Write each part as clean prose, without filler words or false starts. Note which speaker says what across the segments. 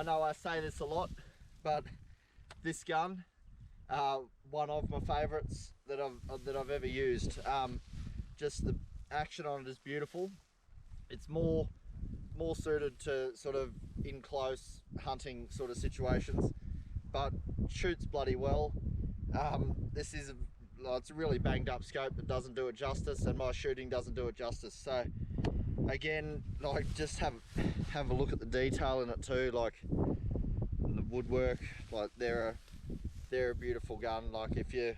Speaker 1: I know I say this a lot, but this gun, one of my favourites that I've ever used. Just the action on it is beautiful. It's more suited to sort of in close hunting sort of situations, but shoots bloody well. This is it's a really banged up scope that doesn't do it justice, and my shooting doesn't do it justice. So again, like, just have a look at the detail in it too, like the woodwork. Like they're a beautiful gun. Like if you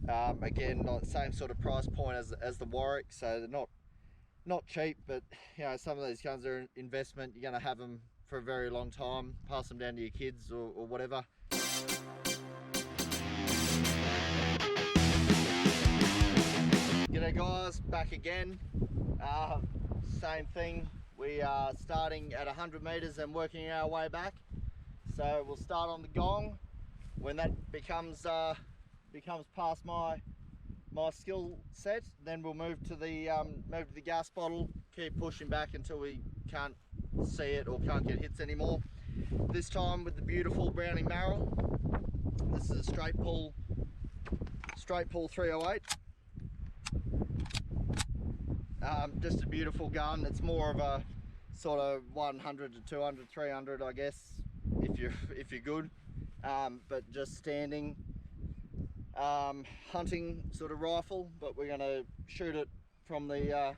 Speaker 1: again, like same sort of price point as the Warwick, so they're not cheap, but you know, some of these guns are an investment. You're going to have them for a very long time, pass them down to your kids or whatever. G'day guys, back again. Same thing. We are starting at 100 meters and working our way back. So we'll start on the gong. When that becomes past my skill set, then we'll move to the gas bottle, keep pushing back until we can't see it or can't get hits anymore. This time with the beautiful Browning Maral. This is a straight pull 308. Just a beautiful gun. It's more of a sort of 100 to 200, 300, I guess, if you're good. But just standing hunting sort of rifle, but we're going to shoot it from the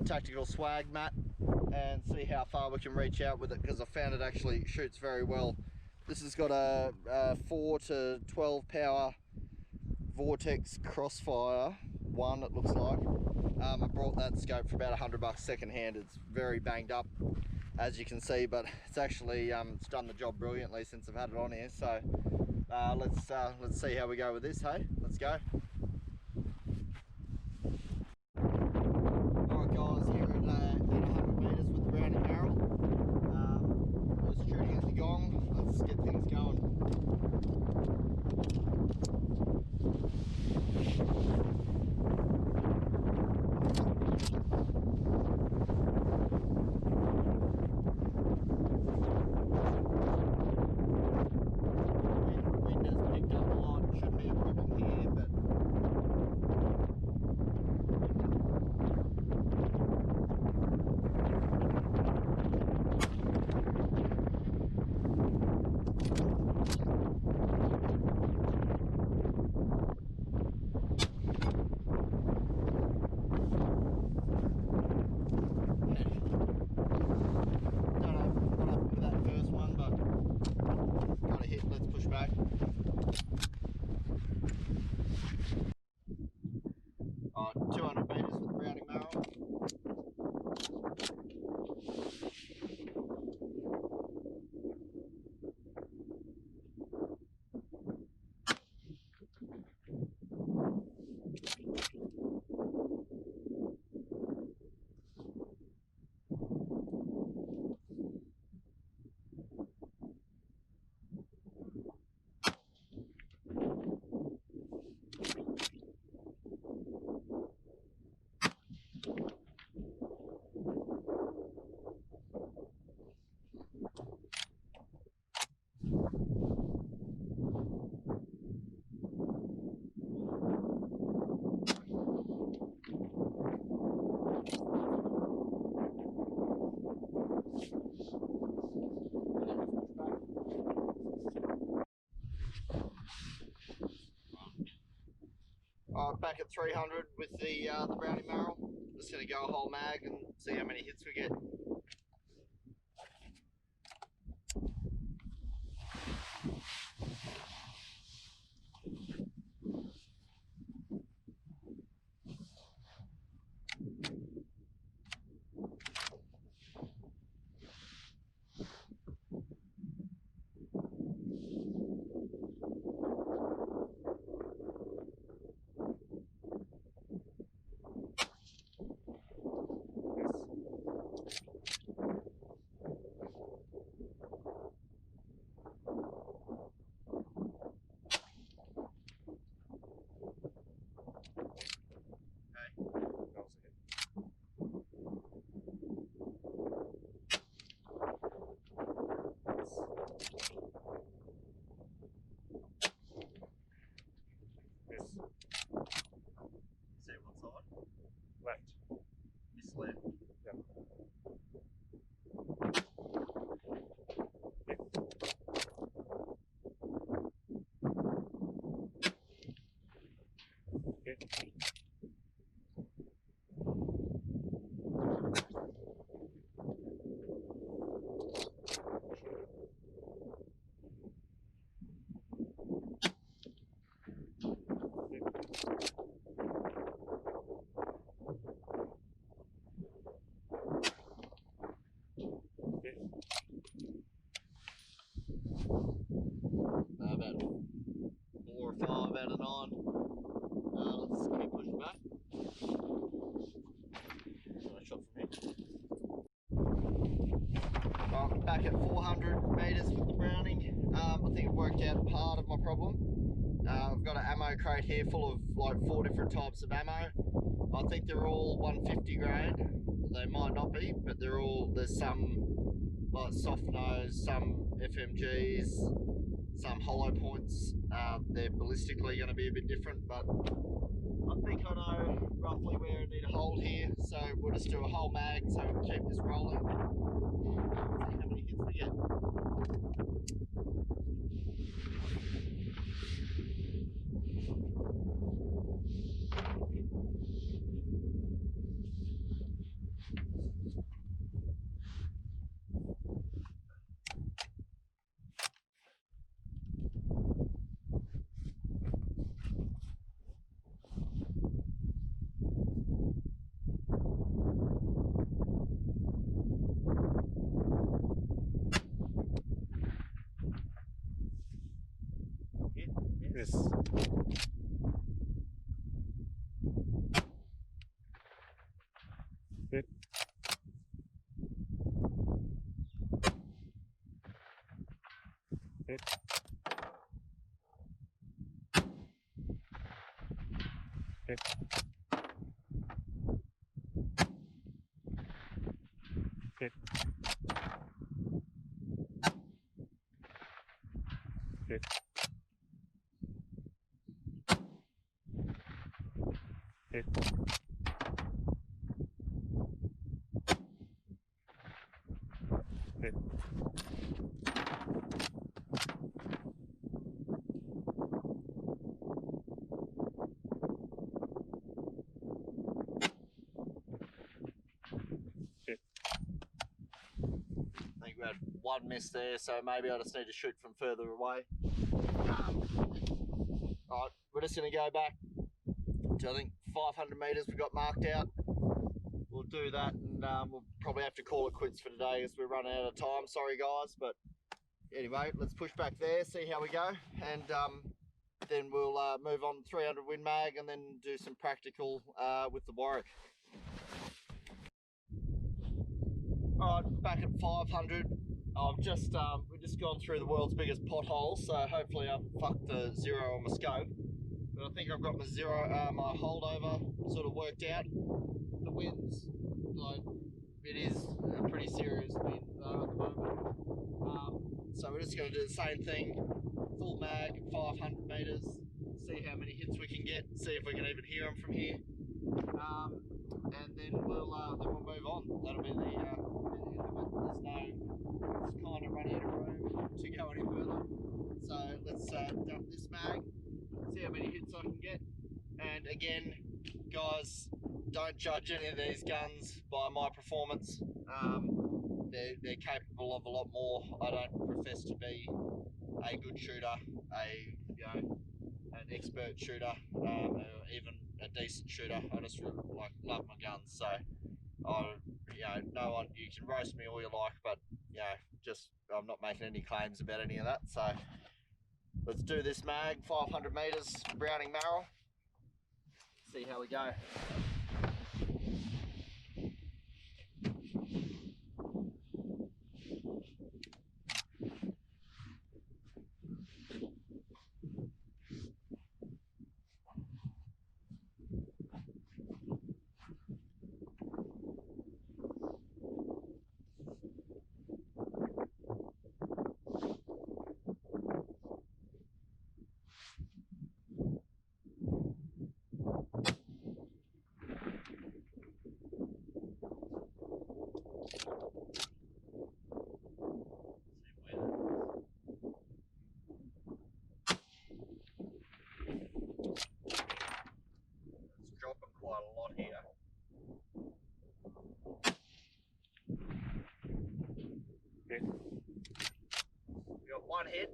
Speaker 1: tactical swag mat and see how far we can reach out with it, because I found it actually shoots very well. This has got a 4 to 12 power Vortex Crossfire 1, it looks like. I brought that scope for about $100 second hand. It's very banged up, as you can see, but it's actually it's done the job brilliantly since I've had it on here. So let's see how we go with this. Hey, let's go. Alright guys, here at 100 meters with the Browning Maral. Just shooting at the gong. Let's get things going. Alright, 200 meters with the Browning Maral. Back at 300 with the Browning Maral. Just going to go a whole mag and see how many hits we get. About 4 or 5 out of 9. Let's keep pushing back. Nice shot from here. Right, back at 400 metres with the Browning. I think it worked out part of my problem. I've got an ammo crate here full of like 4 different types of ammo. I think they're all 150 grade. They might not be, but they're all, there's some like soft nose, some FMGs, some hollow points. They're ballistically going to be a bit different, but I think I know roughly where I need to hold here. So we'll just do a whole mag so we can keep this rolling. See how many hits we get.
Speaker 2: Yes. Hit. Hit. Hit. Hit. Hit. Hit. Hit. Hit.
Speaker 1: I think we had one miss there, so maybe I just need to shoot from further away. Alright, we're just going to go back to, I think, 500 metres we got marked out. We'll do that, and we'll probably have to call it quits for today as we're running out of time. Sorry guys, but anyway, let's push back there, see how we go, and then we'll move on 300 Win Mag and then do some practical with the Warwick. Alright, back at 500. I've just we've just gone through the world's biggest pothole, so hopefully I've fucked the zero on my scope. But I think I've got my my holdover sort of worked out. The winds, like, it is a pretty serious wind though at the moment. So we're just going to do the same thing, full mag, 500 metres, see how many hits we can get, see if we can even hear them from here, and then we'll move on. That'll be the end of it. There's no, it's kind of running out of room to go any further. So let's dump this mag, see how many hits I can get, and again, guys, don't judge any of these guns by my performance. They're capable of a lot more. I don't profess to be a good shooter, an expert shooter, or even a decent shooter. I just really love my guns. So no one, you can roast me all you like, but just I'm not making any claims about any of that. So let's do this mag, 500 metres, Browning Maral. See how we go. one hit.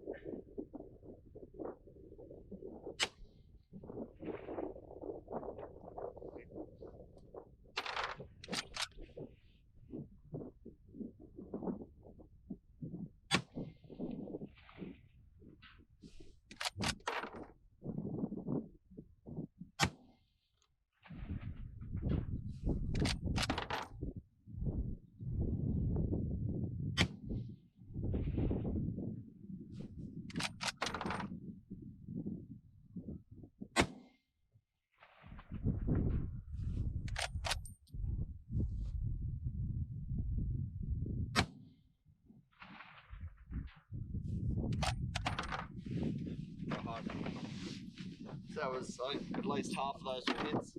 Speaker 1: So that was, I think, at least half of those were hits.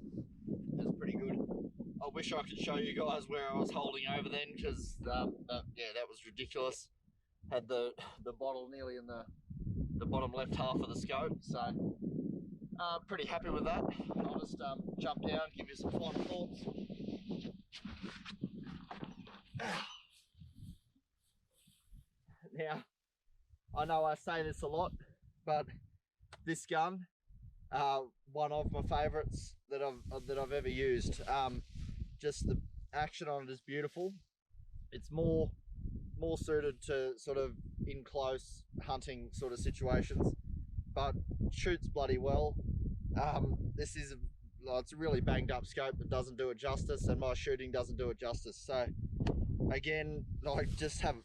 Speaker 1: That's pretty good. I wish I could show you guys where I was holding over then, because yeah, that was ridiculous. Had the bottle nearly in the bottom left half of the scope, so pretty happy with that. I'll just jump down, give you some final thoughts. Now, I know I say this a lot, but this gun, one of my favourites that I've ever used. Just the action on it is beautiful. It's more suited to sort of in close hunting sort of situations, but shoots bloody well. This is it's a really banged up scope that doesn't do it justice, and my shooting doesn't do it justice. So again, like, just have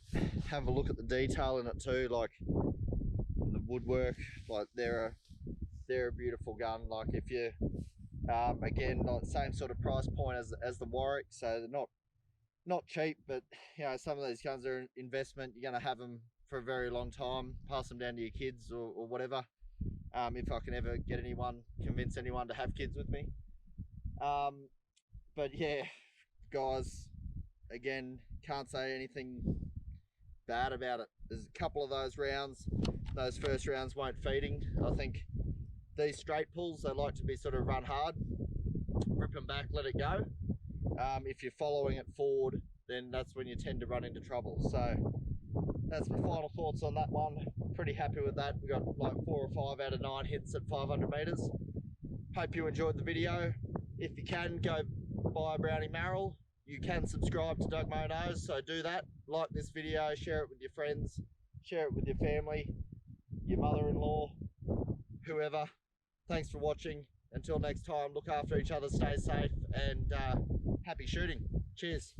Speaker 1: a look at the detail in it too, like the woodwork. Like they're a beautiful gun. Like if you again, like same sort of price point as the Warwick, so they're not cheap, but you know, some of these guns are an investment. You're going to have them for a very long time, pass them down to your kids or whatever, if I can ever convince anyone to have kids with me. But yeah, guys, again, can't say anything bad about it. There's a couple of those first rounds weren't feeding. I think these straight pulls, they like to be sort of run hard, rip them back, let it go. If you're following it forward, then that's when you tend to run into trouble. So that's my final thoughts on that one. Pretty happy with that. We got like 4 or 5 out of 9 hits at 500 meters. Hope you enjoyed the video. If you can, go buy a Brownie Maral. You can subscribe to Doug Mo Knows, so do that. Like this video, share it with your friends, share it with your family, your mother-in-law, whoever. Thanks for watching. Until next time, look after each other, stay safe, and happy shooting. Cheers.